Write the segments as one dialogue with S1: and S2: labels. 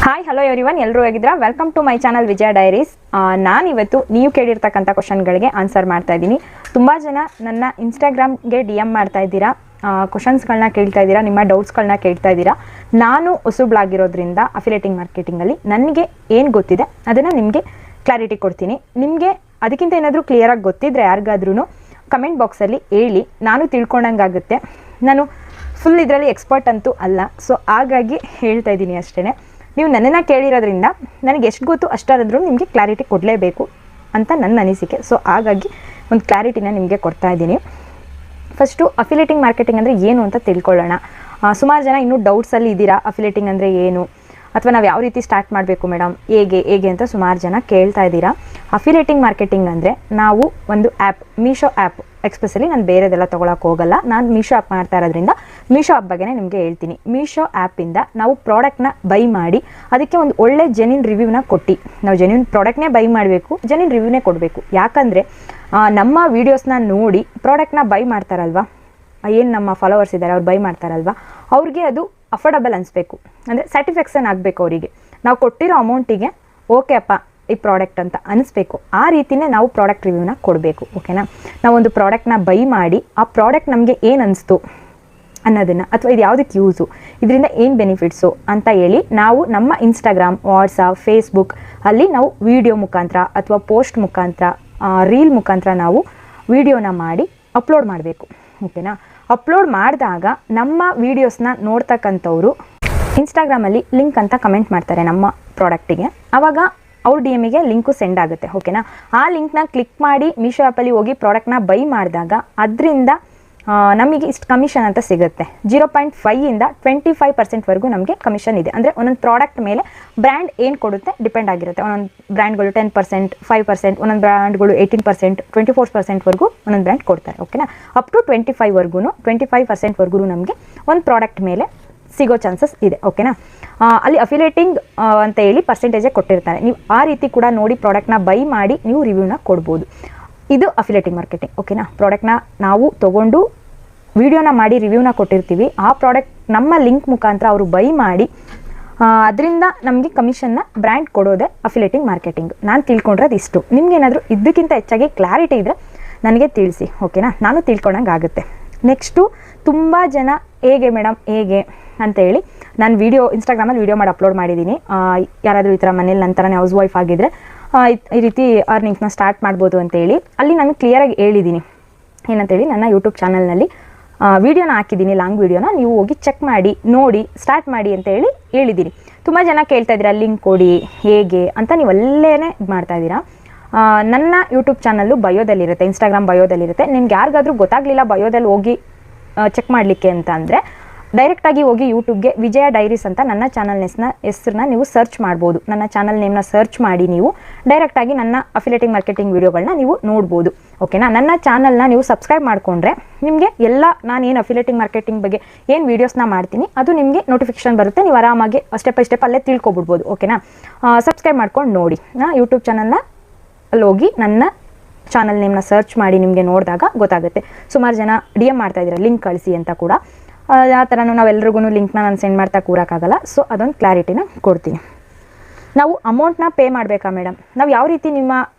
S1: Hi hello everyone, ಎಲ್ಲರೂ ಹೇಗಿದ್ದೀರಾ? Welcome to my channel Vijaya diaries. ನಾನು ಇವತ್ತು ನೀವು ಕೇಳಿರ್ತಕ್ಕಂಥ ಕ್ವಶನ್ಗಳಿಗೆ ಆನ್ಸರ್ ಮಾಡ್ತಾ ಇದ್ದೀನಿ. ತುಂಬ ಜನ ನನ್ನ ಇನ್ಸ್ಟಾಗ್ರಾಮ್ಗೆ DM ಮಾಡ್ತಾ ಇದ್ದೀರಾ, ಕ್ವಶನ್ಸ್ಗಳನ್ನ ಕೇಳ್ತಾ ಇದ್ದೀರಾ, ನಿಮ್ಮ ಡೌಟ್ಸ್ಗಳನ್ನ ಕೇಳ್ತಾ ಇದ್ದೀರಾ. ನಾನು ಹೊಸಬ್ಳಾಗಿರೋದ್ರಿಂದ ಅಫಿಲಿಯೇಟಿಂಗ್ ಮಾರ್ಕೆಟಿಂಗಲ್ಲಿ ನನಗೆ ಏನು ಗೊತ್ತಿದೆ ಅದನ್ನು ನಿಮಗೆ ಕ್ಲಾರಿಟಿ ಕೊಡ್ತೀನಿ. ನಿಮಗೆ ಅದಕ್ಕಿಂತ ಏನಾದರೂ ಕ್ಲಿಯರಾಗಿ ಗೊತ್ತಿದ್ದರೆ ಯಾರಿಗಾದ್ರೂ ಕಮೆಂಟ್ ಬಾಕ್ಸಲ್ಲಿ ಹೇಳಿ, ನಾನು ತಿಳ್ಕೊಂಡಂಗಾಗುತ್ತೆ. ನಾನು ಫುಲ್ ಇದರಲ್ಲಿ ಎಕ್ಸ್ಪರ್ಟ್ ಅಂತೂ ಅಲ್ಲ, ಸೊ ಹಾಗಾಗಿ ಹೇಳ್ತಾ ಇದ್ದೀನಿ ಅಷ್ಟೇ. ನೀವು ನನ್ನನ್ನು ಕೇಳಿರೋದ್ರಿಂದ ನನಗೆ ಎಷ್ಟು ಗೊತ್ತು ಅಷ್ಟಾದ್ರೂ ನಿಮಗೆ ಕ್ಲಾರಿಟಿ ಕೊಡಲೇಬೇಕು ಅಂತ ನನ್ನ ಅನಿಸಿಕೆ. ಸೊ ಹಾಗಾಗಿ ಒಂದು ಕ್ಲಾರಿಟಿನ ನಿಮಗೆ ಕೊಡ್ತಾ ಇದ್ದೀನಿ. ಫಸ್ಟು ಅಫಿಲಿಯೇಟಿಂಗ್ ಮಾರ್ಕೆಟಿಂಗ್ ಅಂದರೆ ಏನು ಅಂತ ತಿಳ್ಕೊಳ್ಳೋಣ. ಸುಮಾರು ಜನ ಇನ್ನೂ ಡೌಟ್ಸಲ್ಲಿ ಇದ್ದೀರಾ, ಅಫಿಲಿಯೇಟಿಂಗ್ ಅಂದರೆ ಏನು, ಅಥವಾ ನಾವು ಯಾವ ರೀತಿ ಸ್ಟಾರ್ಟ್ ಮಾಡಬೇಕು ಮೇಡಮ್, ಹೇಗೆ ಅಂತ ಸುಮಾರು ಜನ ಕೇಳ್ತಾ ಇದ್ದೀರಾ. ಅಫಿಲಿಯೇಟಿಂಗ್ ಮಾರ್ಕೆಟಿಂಗ್ ಅಂದರೆ ನಾವು ಒಂದು ಆ್ಯಪ್, ಮೀಶೋ ಆ್ಯಪ್ ಎಕ್ಸ್ಪೆಷಲಿ, ನಾನು ಬೇರೆದೆಲ್ಲ ತೊಗೊಳಕ್ಕೆ ಹೋಗಲ್ಲ, ನಾನು ಮೀಶೋ ಆ್ಯಪ್ ಮಾಡ್ತಾ ಇರೋದ್ರಿಂದ ಮೀಶೋ ಆ್ಯಪ್ ಬಗ್ಗೆ ನಿಮಗೆ ಹೇಳ್ತೀನಿ. ಮೀಶೋ ಆ್ಯಪಿಂದ ನಾವು ಪ್ರಾಡಕ್ಟ್ನ ಬೈ ಮಾಡಿ ಅದಕ್ಕೆ ಒಂದು ಒಳ್ಳೆ ಜೆನ್ಯೂನ್ ರಿವ್ಯೂನ ಕೊಟ್ಟು, ನಾವು ಜೆನ್ಯೂನ್ ಪ್ರಾಡಕ್ಟ್ನೇ ಬೈ ಮಾಡಬೇಕು, ಜೆನ್ಯೂನ್ ರಿವ್ಯೂನೇ ಕೊಡಬೇಕು. ಯಾಕಂದರೆ ನಮ್ಮ ವೀಡಿಯೋಸ್ನ ನೋಡಿ ಪ್ರಾಡಕ್ಟ್ನ ಬೈ ಮಾಡ್ತಾರಲ್ವ, ಏನು ನಮ್ಮ ಫಾಲೋವರ್ಸ್ ಇದ್ದಾರೆ ಅವ್ರು ಬೈ ಮಾಡ್ತಾರಲ್ವ, ಅವ್ರಿಗೆ ಅದು ಅಫೋರ್ಡಬಲ್ ಅನಿಸ್ಬೇಕು, ಅಂದರೆ ಸ್ಯಾಟಿಸ್ಫ್ಯಾಕ್ಷನ್ ಆಗಬೇಕು ಅವರಿಗೆ. ನಾವು ಕೊಟ್ಟಿರೋ ಅಮೌಂಟಿಗೆ ಓಕೆ ಅಪ್ಪ ಈ ಪ್ರಾಡಕ್ಟ್ ಅಂತ ಅನಿಸ್ಬೇಕು. ಆ ರೀತಿಯೇ ನಾವು ಪ್ರಾಡಕ್ಟ್ ರಿವ್ಯೂನ ಕೊಡಬೇಕು. ಓಕೆನಾ? ನಾವೊಂದು ಪ್ರಾಡಕ್ಟ್ನ ಬೈ ಮಾಡಿ ಆ ಪ್ರಾಡಕ್ಟ್ ನಮಗೆ ಏನು ಅನಿಸ್ತು ಅನ್ನೋದನ್ನು, ಅಥವಾ ಇದು ಯಾವುದಕ್ಕೆ ಯೂಸು, ಇದರಿಂದ ಏನು ಬೆನಿಫಿಟ್ಸು ಅಂತ ಹೇಳಿ ನಾವು ನಮ್ಮ ಇನ್ಸ್ಟಾಗ್ರಾಮ್, ವಾಟ್ಸಪ್, ಫೇಸ್ಬುಕ್ ಅಲ್ಲಿ ನಾವು ವಿಡಿಯೋ ಮುಖಾಂತರ ಅಥವಾ ಪೋಸ್ಟ್ ಮುಖಾಂತರ, ರೀಲ್ ಮುಖಾಂತರ ನಾವು ವಿಡಿಯೋನ ಮಾಡಿ ಅಪ್ಲೋಡ್ ಮಾಡಬೇಕು. ಓಕೆನಾ? ಅಪ್ಲೋಡ್ ಮಾಡಿದಾಗ ನಮ್ಮ ವೀಡಿಯೋಸ್ನ ನೋಡ್ತಕ್ಕಂಥವ್ರು ಇನ್ಸ್ಟಾಗ್ರಾಮಲ್ಲಿ ಲಿಂಕ್ ಅಂತ ಕಮೆಂಟ್ ಮಾಡ್ತಾರೆ ನಮ್ಮ ಪ್ರಾಡಕ್ಟಿಗೆ. ಆವಾಗ ಅವ್ರ DM-ಗೆ ಲಿಂಕು ಸೆಂಡ್ ಆಗುತ್ತೆ. ಓಕೆನಾ? ಆ ಲಿಂಕ್ನ ಕ್ಲಿಕ್ ಮಾಡಿ ಮೀಶೋ ಆ್ಯಪಲ್ಲಿ ಹೋಗಿ ಪ್ರಾಡಕ್ಟ್ನ ಬೈ ಮಾಡಿದಾಗ ಅದರಿಂದ ನಮಗೆ ಇಷ್ಟು ಕಮಿಷನ್ ಅಂತ ಸಿಗುತ್ತೆ. 0.5ಇಂದ 25% ನಮಗೆ ಕಮಿಷನ್ ಇದೆ. ಅಂದರೆ ಒಂದೊಂದು ಪ್ರಾಡಕ್ಟ್ ಮೇಲೆ ಬ್ರ್ಯಾಂಡ್ ಏನು ಕೊಡುತ್ತೆ ಡಿಪೆಂಡ್ ಆಗಿರುತ್ತೆ. ಒಂದೊಂದು ಬ್ರ್ಯಾಂಡ್ಗಳು 10%, 5%, ಒಂದೊಂದು ಬ್ರ್ಯಾಂಡ್ಗಳು 18%, 24% ಒಂದೊಂದು ಬ್ರ್ಯಾಂಡ್ ಕೊಡ್ತಾರೆ. ಓಕೆನಾ? ಅಪ್ ಟು 25% ನಮಗೆ ಒಂದು ಪ್ರಾಡಕ್ಟ್ ಮೇಲೆ ಸಿಗೋ ಚಾನ್ಸಸ್ ಇದೆ. ಓಕೆನಾ? ಅಲ್ಲಿ ಅಫಿಲಿಯೇಟಿಂಗ್ ಅಂತ ಹೇಳಿ ಪರ್ಸೆಂಟೇಜೇ ಕೊಟ್ಟಿರ್ತಾರೆ. ನೀವು ಆ ರೀತಿ ಕೂಡ ನೋಡಿ ಪ್ರಾಡಕ್ಟ್ನ ಬೈ ಮಾಡಿ ನೀವು ರಿವ್ಯೂನ ಕೊಡ್ಬೋದು. ಇದು ಅಫಿಲಿಯೇಟಿಂಗ್ ಮಾರ್ಕೆಟಿಂಗ್. ಓಕೆನಾ? ಪ್ರಾಡಕ್ಟ್ನ ನಾವು ತೊಗೊಂಡು ವಿಡಿಯೋನ ಮಾಡಿ ರಿವ್ಯೂನ ಕೊಟ್ಟಿರ್ತೀವಿ. ಆ ಪ್ರಾಡಕ್ಟ್ ನಮ್ಮ ಲಿಂಕ್ ಮುಖಾಂತರ ಅವರು ಬೈ ಮಾಡಿ ಅದರಿಂದ ನಮಗೆ ಕಮಿಷನ್ನ ಬ್ರ್ಯಾಂಡ್ ಕೊಡೋದೇ ಅಫಿಲಿಯೇಟಿಂಗ್ ಮಾರ್ಕೆಟಿಂಗ್. ನಾನು ತಿಳ್ಕೊಂಡಿರೋದು ಇಷ್ಟು. ನಿಮ್ಗೇನಾದರೂ ಇದಕ್ಕಿಂತ ಹೆಚ್ಚಾಗಿ ಕ್ಲಾರಿಟಿ ಇದ್ದರೆ ನನಗೆ ತಿಳಿಸಿ. ಓಕೆನಾ? ನಾನು ತಿಳ್ಕೊಂಡಂಗೆ ಆಗುತ್ತೆ. ನೆಕ್ಸ್ಟು ತುಂಬ ಜನ ಹೇಗೆ ಮೇಡಮ್ ಹೇಗೆ ಅಂತ ಹೇಳಿ ನಾನು ಇನ್ಸ್ಟಾಗ್ರಾಮಲ್ಲಿ ವೀಡಿಯೋ ಮಾಡಿ ಅಪ್ಲೋಡ್ ಮಾಡಿದ್ದೀನಿ. ಯಾರಾದರೂ ಈ ಥರ ಮನೇಲಿ ನನ್ನ ಥರನೇ ಹೌಸ್ ವೈಫ್ ಆಗಿದ್ದರೆ ಈ ರೀತಿ ಅರ್ನಿಂಗ್ಸ್ನ ಸ್ಟಾರ್ಟ್ ಮಾಡ್ಬೋದು ಅಂತೇಳಿ ಅಲ್ಲಿ ನಾನು ಕ್ಲಿಯರಾಗಿ ಹೇಳಿದ್ದೀನಿ. ಏನಂತೇಳಿ ನನ್ನ ಯೂಟ್ಯೂಬ್ ಚಾನಲ್ನಲ್ಲಿ ವೀಡಿಯೋನ ಹಾಕಿದ್ದೀನಿ, ಲಾಂಗ್ ವೀಡಿಯೋನ, ನೀವು ಹೋಗಿ ಚೆಕ್ ಮಾಡಿ ನೋಡಿ ಸ್ಟಾರ್ಟ್ ಮಾಡಿ ಅಂತ ಹೇಳಿದ್ದೀನಿ. ತುಂಬ ಜನ ಕೇಳ್ತಾ ಇದ್ದೀರಾ ಲಿಂಕ್ ಕೊಡಿ ಹೇಗೆ ಅಂತ, ನೀವು ಅಲ್ಲೇ ಇದು ಮಾಡ್ತಾ ಇದ್ದೀರಾ. ನನ್ನ ಯೂಟ್ಯೂಬ್ ಚಾನಲ್ಲು ಬಯೋದಲ್ಲಿರುತ್ತೆ, ಇನ್ಸ್ಟಾಗ್ರಾಮ್ ಬಯೋದಲ್ಲಿರುತ್ತೆ. ನಿಮ್ಗೆ ಯಾರಿಗಾದ್ರೂ ಗೊತ್ತಾಗಲಿಲ್ಲ ಬಯೋದಲ್ಲಿ ಹೋಗಿ ಚೆಕ್ ಮಾಡಲಿಕ್ಕೆ ಅಂತ ಅಂದರೆ ಡೈರೆಕ್ಟಾಗಿ ಹೋಗಿ ಯೂಟ್ಯೂಬ್ಗೆ ವಿಜಯ ಡೈರೀಸ್ ಅಂತ ನನ್ನ ಚಾನಲ್ ಹೆಸರನ್ನ ನೀವು ಸರ್ಚ್ ಮಾಡ್ಬೋದು. ನನ್ನ ಚಾನಲ್ ನೇಮ್ನ ಸರ್ಚ್ ಮಾಡಿ ನೀವು ಡೈರೆಕ್ಟಾಗಿ ನನ್ನ ಅಫಿಲಿಯೇಟಿಂಗ್ ಮಾರ್ಕೆಟಿಂಗ್ ವೀಡಿಯೋಗಳನ್ನ ನೀವು ನೋಡ್ಬೋದು. ಓಕೆನಾ? ನನ್ನ ಚಾನಲ್ನ ನೀವು ಸಬ್ಸ್ಕ್ರೈಬ್ ಮಾಡಿಕೊಂಡ್ರೆ ನಿಮಗೆ ಎಲ್ಲ ನಾನು ಏನು ಅಫಿಲಿಯೇಟಿಂಗ್ ಮಾರ್ಕೆಟಿಂಗ್ ಬಗ್ಗೆ ಏನು ವೀಡಿಯೋಸ್ನ ಮಾಡ್ತೀನಿ ಅದು ನಿಮಗೆ ನೋಟಿಫಿಕೇಶನ್ ಬರುತ್ತೆ. ನೀವು ಆರಾಮಾಗಿ ಸ್ಟೆಪ್ ಬೈ ಸ್ಟೆಪ್ ಅಲ್ಲೇ ತಿಳ್ಕೊಬಿಡ್ಬೋದು. ಓಕೆನಾ? ಸಬ್ಸ್ಕ್ರೈಬ್ ಮಾಡ್ಕೊಂಡು ನೋಡಿ. ಯೂಟ್ಯೂಬ್ ಚಾನಲ್ನ ಅಲ್ಲಿ ಹೋಗಿ ನನ್ನ ಚಾನಲ್ ನೇಮ್ನ ಸರ್ಚ್ ಮಾಡಿ ನಿಮಗೆ ನೋಡಿದಾಗ ಗೊತ್ತಾಗುತ್ತೆ. ಸುಮಾರು ಜನ DM ಮಾಡ್ತಾ ಇದ್ದೀರಾ ಲಿಂಕ್ ಕಳಿಸಿ ಅಂತ ಕೂಡ. ಆ ಥರನೂ ನಾವೆಲ್ರಿಗೂ ಲಿಂಕ್ನ ನಾನು ಸೆಂಡ್ ಮಾಡ್ತಾ ಕೂರೋಕ್ಕಾಗಲ್ಲ. ಸೊ ಅದೊಂದು ಕ್ಲಾರಿಟಿನ ಕೊಡ್ತೀನಿ. ನಾವು ಅಮೌಂಟ್ನ ಪೇ ಮಾಡಬೇಕಾ ಮೇಡಮ್, ನಾವು ಯಾವ ರೀತಿ ನಿಮ್ಮ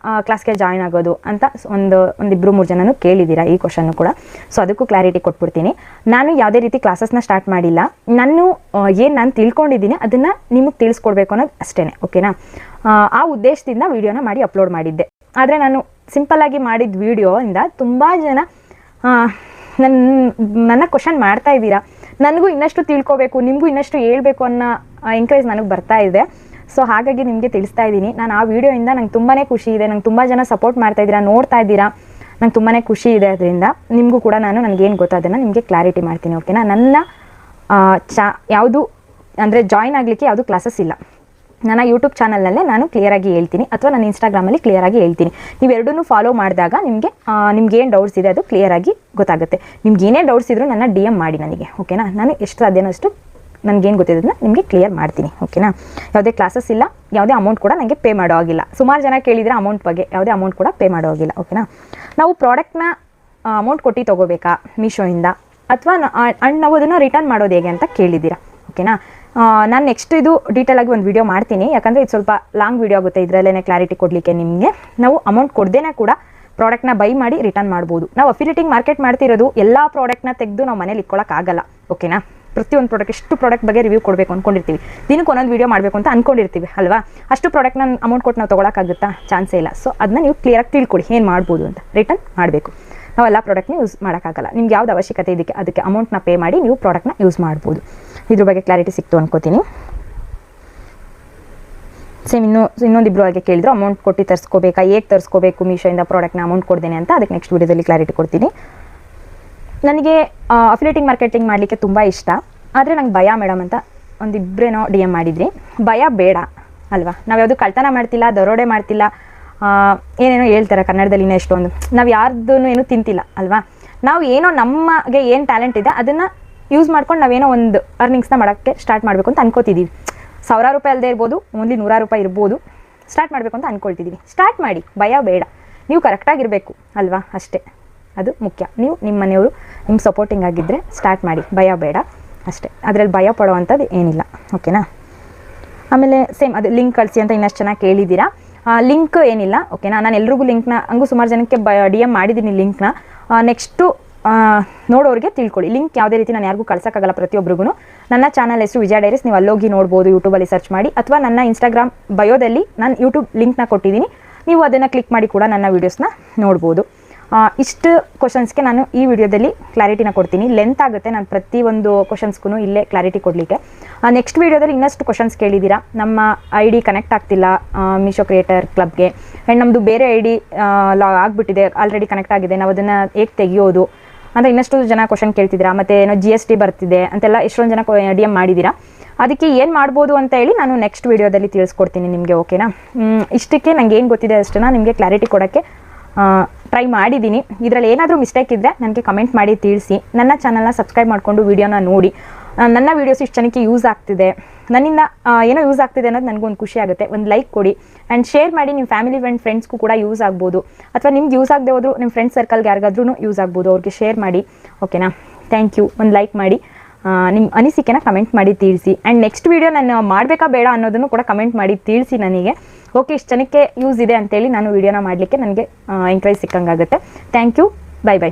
S1: ಕ್ಲಾಸ್ಗೆ ಜಾಯ್ನ್ ಆಗೋದು ಅಂತ ಒಂದಿಬ್ಬರು ಮೂರು ಜನನೂ ಕೇಳಿದ್ದೀರಾ ಈ ಕ್ವಶನ್ನು ಕೂಡ. ಸೊ ಅದಕ್ಕೂ ಕ್ಲಾರಿಟಿ ಕೊಟ್ಬಿಡ್ತೀನಿ. ನಾನು ಯಾವುದೇ ರೀತಿ ಕ್ಲಾಸಸ್ನ ಸ್ಟಾರ್ಟ್ ಮಾಡಿಲ್ಲ. ನಾನು ತಿಳ್ಕೊಂಡಿದ್ದೀನಿ ಅದನ್ನು ನಿಮಗೆ ತಿಳಿಸ್ಕೊಡ್ಬೇಕು ಅನ್ನೋದು ಅಷ್ಟೇ. ಓಕೆನಾ? ಆ ಉದ್ದೇಶದಿಂದ ವೀಡಿಯೋನ ಮಾಡಿ ಅಪ್ಲೋಡ್ ಮಾಡಿದ್ದೆ. ಆದರೆ ನಾನು ಸಿಂಪಲ್ಲಾಗಿ ಮಾಡಿದ ವೀಡಿಯೋಯಿಂದ ತುಂಬ ಜನ ನನ್ನ ಕ್ವಶನ್ ಮಾಡ್ತಾ ಇದ್ದೀರಾ, ನನಗೂ ಇನ್ನಷ್ಟು ತಿಳ್ಕೊಬೇಕು, ನಿಮಗೂ ಇನ್ನಷ್ಟು ಹೇಳ್ಬೇಕು ಅನ್ನೋ ಎಂಕರೇಜ್ ನನಗೆ ಬರ್ತಾ ಇದೆ. ಸೊ ಹಾಗಾಗಿ ನಿಮಗೆ ತಿಳಿಸ್ತಾ ಇದ್ದೀನಿ. ನಾನು ಆ ವಿಡಿಯೋಯಿಂದ ನಂಗೆ ತುಂಬಾ ಖುಷಿ ಇದೆ. ನಂಗೆ ತುಂಬ ಜನ ಸಪೋರ್ಟ್ ಮಾಡ್ತಾ ಇದ್ದೀರಾ, ನೋಡ್ತಾ ಇದ್ದೀರಾ, ನಂಗೆ ತುಂಬಾ ಖುಷಿ ಇದೆ. ಅದರಿಂದ ನಿಮಗೂ ಕೂಡ ನನಗೇನು ಗೊತ್ತೋ ಅದನ್ನು ನಿಮಗೆ ಕ್ಲಾರಿಟಿ ಮಾಡ್ತೀನಿ. ಓಕೆನಾ? ನನ್ನ ಯಾವುದು ಅಂದರೆ ಜಾಯ್ನ್ ಆಗಲಿಕ್ಕೆ ಯಾವುದು ಕ್ಲಾಸಸ್ ಇಲ್ಲ. ನನ್ನ ಯೂಟ್ಯೂಬ್ ಚಾನಲ್ನಲ್ಲೇ ನಾನು ಕ್ಲಿಯರಾಗಿ ಹೇಳ್ತೀನಿ, ಅಥವಾ ನನ್ನ ಇನ್ಸ್ಟಾಗ್ರಾಮಲ್ಲಿ ಕ್ಲಿಯರಾಗಿ ಹೇಳ್ತೀನಿ. ನೀವೆರಡನ್ನೂ ಫಾಲೋ ಮಾಡಿದಾಗ ನಿಮ್ಗೇನು ಡೌಟ್ಸ್ ಇದೆ ಅದು ಕ್ಲಿಯರಾಗಿ ಗೊತ್ತಾಗುತ್ತೆ. ನಿಮ್ಗೆ ಏನೇ ಡೌಟ್ಸ್ ಇದ್ದರೂ ನನ್ನ DM ಮಾಡಿ ನನಗೆ. ಓಕೆನಾ? ನಾನು ಎಷ್ಟು ಸಾಧ್ಯನೋ ಅಷ್ಟು ನನಗೇನು ಗೊತ್ತಿದ್ದನ್ನ ನಿಮಗೆ ಕ್ಲಿಯರ್ ಮಾಡ್ತೀನಿ. ಓಕೆನಾ? ಯಾವುದೇ ಕ್ಲಾಸಸ್ ಇಲ್ಲ, ಯಾವುದೇ ಅಮೌಂಟ್ ಕೂಡ ನನಗೆ ಪೇ ಮಾಡೋ ಆಗಿಲ್ಲ. ಸುಮಾರು ಜನ ಕೇಳಿದರೆ ಅಮೌಂಟ್ ಬಗ್ಗೆ, ಯಾವುದೇ ಅಮೌಂಟ್ ಕೂಡ ಪೇ ಮಾಡೋ ಆಗಿಲ್ಲ. ಓಕೆನಾ? ನಾವು ಪ್ರಾಡಕ್ಟ್ನ ಅಮೌಂಟ್ ಕೊಟ್ಟು ತೊಗೋಬೇಕಾ ಮೀಶೋಯಿಂದ, ಅಥವಾ ನಾವು ಅದನ್ನು ರಿಟರ್ನ್ ಮಾಡೋದು ಹೇಗೆ ಅಂತ ಕೇಳಿದ್ದೀರಾ. ಓಕೆನಾ? ನಾನು ನೆಕ್ಸ್ಟ್ ಇದು ಡೀಟೇಲಾಗಿ ಒಂದು ವಿಡಿಯೋ ಮಾಡ್ತೀನಿ, ಯಾಕಂದರೆ ಇದು ಸ್ವಲ್ಪ ಲಾಂಗ್ ವಿಡಿಯೋ ಆಗುತ್ತೆ, ಇದರಲ್ಲೇ ಕ್ಲಾರಿಟಿ ಕೊಡಲಿಕ್ಕೆ ನಿಮಗೆ. ನಾವು ಅಮೌಂಟ್ ಕೊಡ್ದೇನೆ ಕೂಡ ಪ್ರಾಡಕ್ಟ್ನ ಬೈ ಮಾಡಿ ರಿಟರ್ನ್ ಮಾಡ್ಬೋದು. ನಾವು ಅಫಿಲಿಯೇಟಿಂಗ್ ಮಾರ್ಕೆಟ್ ಮಾಡ್ತಿರೋದು ಎಲ್ಲ ಪ್ರಾಡಕ್ಟ್ನ ತೆಗೆದು ನಾವು ಮನೇಲಿ ಇಟ್ಕೊಳ್ಳೋಕ್ಕಾಗಲ್ಲ, ಓಕೆನಾ. ಪ್ರತಿಯೊಂದು ಪ್ರಾಡಕ್ಟ್ ಎಷ್ಟು ಪ್ರಾಡಕ್ಟ್ ಬಗ್ಗೆ ರಿವ್ಯೂ ಕೊಡಬೇಕು ಅಂದ್ಕೊಂಡಿರ್ತೀವಿ, ದಿನಕ್ಕೆ ಒಂದೊಂದು ವೀಡಿಯೋ ಮಾಡಬೇಕು ಅಂತ ಅಂದ್ಕೊಂಡಿರ್ತೀವಿ ಅಲ್ವಾ. ಅಷ್ಟು ಪ್ರಾಡಕ್ಟ್ನ ಅಮೌಂಟ್ ಕೊಟ್ಟು ನಾವು ತೊಗೊಳಕ್ಕಾಗುತ್ತಾ? ಚಾನ್ಸೇ ಇಲ್ಲ. ಸೊ ಅದನ್ನ ನೀವು ಕ್ಲಿಯರಾಗಿ ತಿಳ್ಕೊಳ್ಳಿ ಏನು ಮಾಡ್ಬೋದು ಅಂತ. ರಿಟರ್ನ್ ಮಾಡಬೇಕು, ನಾವು ಎಲ್ಲ ಪ್ರಾಡಕ್ಟ್ನ ಯೂಸ್ ಮಾಡೋಕ್ಕಾಗಲ್ಲ. ನಿಮ್ಗೆ ಯಾವ್ದು ಅವಶ್ಯಕತೆ ಇದಕ್ಕೆ ಅದಕ್ಕೆ ಅಮೌಂಟ್ನ ಪೇ ಮಾಡಿ ನೀವು ಪ್ರಾಡಕ್ಟ್ನ ಯೂಸ್ ಮಾಡ್ಬೋದು. ಇದ್ರ ಬಗ್ಗೆ ಕ್ಲಾರಿಟಿ ಸಿಕ್ತು ಅನ್ಕೋತೀನಿ. ಸೇಮ್ ಇನ್ನೊಂದಿಬ್ರು ಹಾಗೆ ಕೇಳಿದ್ರು, ಅಮೌಂಟ್ ಕೊಟ್ಟು ತರಿಸ್ಕೋಬೇಕಾ, ಹೇಗೆ ತರಿಸ್ಕೋಬೇಕು ಮೀಶೋಯಿಂದ ಪ್ರಾಡಕ್ಟ್ನ ಅಮೌಂಟ್ ಕೊಡ್ದೇನೆ ಅಂತ. ಅದಕ್ಕೆ ನೆಕ್ಸ್ಟ್ ವೀಡಿಯೋದಲ್ಲಿ ಕ್ಲಾರಿಟಿ ಕೊಡ್ತೀನಿ. ನನಗೆ ಅಫಿಲಿಯೇಟಿಂಗ್ ಮಾರ್ಕೆಟಿಂಗ್ ಮಾಡಲಿಕ್ಕೆ ತುಂಬ ಇಷ್ಟ, ಆದರೆ ನಂಗೆ ಭಯ ಮೇಡಮ್ ಅಂತ ಒಂದಿಬ್ಬರೇನೋ ಡಿ ಎಮ್ ಮಾಡಿದ್ರಿ. ಭಯ ಬೇಡ ಅಲ್ವಾ, ನಾವು ಯಾವುದು ಕಳ್ತನ ಮಾಡ್ತಿಲ್ಲ, ದರೋಡೆ ಮಾಡ್ತಿಲ್ಲ, ಏನೇನೋ ಹೇಳ್ತಾರೆ ಕನ್ನಡದಲ್ಲಿ ಎಷ್ಟೊಂದು. ನಾವು ಯಾರ್ದೂ ಏನೂ ತಿಂತಿಲ್ಲ ಅಲ್ವಾ. ನಾವು ಏನೋ ನಮಗೆ ಏನು ಟ್ಯಾಲೆಂಟ್ ಇದೆ ಅದನ್ನು ಯೂಸ್ ಮಾಡ್ಕೊಂಡು ನಾವೇನೋ ಒಂದು ಅರ್ನಿಂಗ್ಸ್ನ ಮಾಡೋಕ್ಕೆ ಸ್ಟಾರ್ಟ್ ಮಾಡಬೇಕು ಅಂತ ಅನ್ಕೋತಿದ್ದೀವಿ. 1000 ರೂಪಾಯಿ ಅಲ್ಲದೆ ಇರ್ಬೋದು, ಓನ್ಲಿ 100 ರೂಪಾಯಿ ಇರ್ಬೋದು, ಸ್ಟಾರ್ಟ್ ಮಾಡಬೇಕು ಅಂತ ಅಂದ್ಕೊಳ್ತಿದ್ದೀವಿ. ಸ್ಟಾರ್ಟ್ ಮಾಡಿ, ಭಯ ಬೇಡ. ನೀವು ಕರೆಕ್ಟಾಗಿರಬೇಕು ಅಲ್ವಾ, ಅಷ್ಟೇ, ಅದು ಮುಖ್ಯ. ನೀವು ನಿಮ್ಮ ಮನೆಯವರು ನಿಮ್ಗೆ ಸಪೋರ್ಟಿಂಗ್ ಆಗಿದ್ದರೆ ಸ್ಟಾರ್ಟ್ ಮಾಡಿ, ಭಯ ಬೇಡ ಅಷ್ಟೇ. ಅದರಲ್ಲಿ ಭಯ ಪಡೋವಂಥದ್ದು ಏನಿಲ್ಲ, ಓಕೆನಾ. ಆಮೇಲೆ ಸೇಮ್ ಅದು ಲಿಂಕ್ ಕಳಿಸಿ ಅಂತ ಇನ್ನಷ್ಟು ಚೆನ್ನಾಗಿ ಕೇಳಿದ್ದೀರಾ. ಲಿಂಕ್ ಏನಿಲ್ಲ, ಓಕೆನಾ. ನಾನು ಎಲ್ರಿಗೂ ಲಿಂಕ್ನ ಹಂಗೂ ಸುಮಾರು ಜನಕ್ಕೆ ಡಿ ಎಮ್ ಮಾಡಿದ್ದೀನಿ ಲಿಂಕ್ನ. ನೆಕ್ಸ್ಟು ನೋಡೋರಿಗೆ ತಿಳ್ಕೊಳ್ಳಿ, ಲಿಂಕ್ ಯಾವುದೇ ರೀತಿ ನಾನು ಯಾರಿಗೂ ಕಳ್ಸೋಕ್ಕಾಗಲ್ಲ ಪ್ರತಿಯೊಬ್ಬರಿಗೂ. ನನ್ನ ಚಾನಲ್ ಹೆಸರು ವಿಜಯ ಡೈರೀಸ್, ನೀವು ಅಲ್ಲೋಗಿ ನೋಡ್ಬೋದು, ಯೂಟ್ಯೂಬಲ್ಲಿ ಸರ್ಚ್ ಮಾಡಿ, ಅಥವಾ ನನ್ನ ಇನ್ಸ್ಟಾಗ್ರಾಮ್ ಬಯೋದಲ್ಲಿ ನಾನು ಯೂಟ್ಯೂಬ್ ಲಿಂಕ್ನ ಕೊಟ್ಟಿದ್ದೀನಿ, ನೀವು ಅದನ್ನು ಕ್ಲಿಕ್ ಮಾಡಿ ಕೂಡ ನನ್ನ ವೀಡಿಯೋಸ್ನ ನೋಡ್ಬೋದು. ಇಷ್ಟು ಕ್ವಶನ್ಸ್ಗೆ ನಾನು ಈ ವಿಡಿಯೋದಲ್ಲಿ ಕ್ಲಾರಿಟಿನ ಕೊಡ್ತೀನಿ. ಲೆಂತ್ ಆಗುತ್ತೆ ನಾನು ಪ್ರತಿಯೊಂದು ಕ್ವಶನ್ಸ್ಗೂ ಇಲ್ಲೇ ಕ್ಲಾರಿಟಿ ಕೊಡಲಿಕ್ಕೆ. ನೆಕ್ಸ್ಟ್ ವೀಡಿಯೋದಲ್ಲಿ ಇನ್ನಷ್ಟು ಕ್ವಶನ್ಸ್ ಕೇಳಿದ್ದೀರಾ. ನಮ್ಮ ಐ ಡಿ ಕನೆಕ್ಟ್ ಆಗ್ತಿಲ್ಲ ಮೀಶೋ ಕ್ರಿಯೇಟರ್ ಕ್ಲಬ್ಗೆ, ಆ್ಯಂಡ್ ನಮ್ಮದು ಬೇರೆ ಐ ಡಿ ಆಗಿಬಿಟ್ಟಿದೆ, ಆಲ್ರೆಡಿ ಕನೆಕ್ಟ್ ಆಗಿದೆ, ನಾವು ಅದನ್ನು ಹೇಗೆ ತೆಗಿಯೋದು ಅಂತ ಇನ್ನಷ್ಟು ಜನ ಕ್ವಶನ್ ಕೇಳ್ತಿದ್ದೀರಾ. ಮತ್ತು ಏನೋ GST ಬರ್ತಿದೆ ಅಂತೆಲ್ಲ ಎಷ್ಟೊಂದು ಜನ ಡಿ ಎಮ್ ಮಾಡಿದ್ದೀರಾ. ಅದಕ್ಕೆ ಏನು ಮಾಡ್ಬೋದು ಅಂತ ಹೇಳಿ ನಾನು ನೆಕ್ಸ್ಟ್ ವೀಡಿಯೋದಲ್ಲಿ ತಿಳಿಸ್ಕೊಡ್ತೀನಿ ನಿಮಗೆ, ಓಕೆನಾ. ಇಷ್ಟಕ್ಕೆ ನಂಗೆ ಏನು ಗೊತ್ತಿದೆ ಅಷ್ಟನ್ನು ನಿಮಗೆ ಕ್ಲಾರಿಟಿ ಕೊಡೋಕ್ಕೆ ಟ್ರೈ ಮಾಡಿದ್ದೀನಿ. ಇದರಲ್ಲಿ ಏನಾದರೂ ಮಿಸ್ಟೇಕ್ ಇದ್ದರೆ ನನಗೆ ಕಮೆಂಟ್ ಮಾಡಿ ತಿಳಿಸಿ. ನನ್ನ ಚಾನಲ್ನ ಸಬ್ಸ್ಕ್ರೈಬ್ ಮಾಡಿಕೊಂಡು ವೀಡಿಯೋನ ನೋಡಿ. ನನ್ನ ವೀಡಿಯೋಸ್ ಇಷ್ಟು ಜನಕ್ಕೆ ಯೂಸ್ ಆಗ್ತಿದೆ, ನನ್ನಿಂದ ಏನೋ ಯೂಸ್ ಆಗ್ತಿದೆ ಅನ್ನೋದು ನನಗೊಂದು ಖುಷಿ ಆಗುತ್ತೆ. ಒಂದು ಲೈಕ್ ಕೊಡಿ ಆ್ಯಂಡ್ ಶೇರ್ ಮಾಡಿ, ನಿಮ್ಮ ಫ್ಯಾಮಿಲಿ ಆ್ಯಂಡ್ ಫ್ರೆಂಡ್ಸ್ಗೂ ಕೂಡ ಯೂಸ್ ಆಗ್ಬೋದು, ಅಥವಾ ನಿಮ್ಗೆ ಯೂಸ್ ಆಗದೆ ಹೋದರೂ ನಿಮ್ಮ ಫ್ರೆಂಡ್ಸ್ ಸರ್ಕಲ್ಗೆ ಯಾರಿಗಾದ್ರೂ ಯೂಸ್ ಆಗ್ಬೋದು, ಅವ್ರಿಗೆ ಶೇರ್ ಮಾಡಿ, ಓಕೆನಾ. Thank you. ಒಂದು ಲೈಕ್ ಮಾಡಿ, ನಿಮ್ಮ ಅನಿಸಿಕೆನ ಕಮೆಂಟ್ ಮಾಡಿ ತಿಳಿಸಿ. ಆ್ಯಂಡ್ ನೆಕ್ಸ್ಟ್ ವೀಡಿಯೋ ನಾನು ಮಾಡಬೇಕಾ ಬೇಡ ಅನ್ನೋದನ್ನು ಕೂಡ ಕಮೆಂಟ್ ಮಾಡಿ ತಿಳಿಸಿ ನನಗೆ. ಓಕೆ, ಇಷ್ಟು ಜನಕ್ಕೆ ಯೂಸ್ ಇದೆ ಅಂತೇಳಿ ನಾನು ವೀಡಿಯೋನ ಮಾಡಲಿಕ್ಕೆ ನನಗೆ ಎಂಕರೇಜ್ ಸಿಕ್ಕಂಗಾಗುತ್ತೆ. Thank you. Bye by.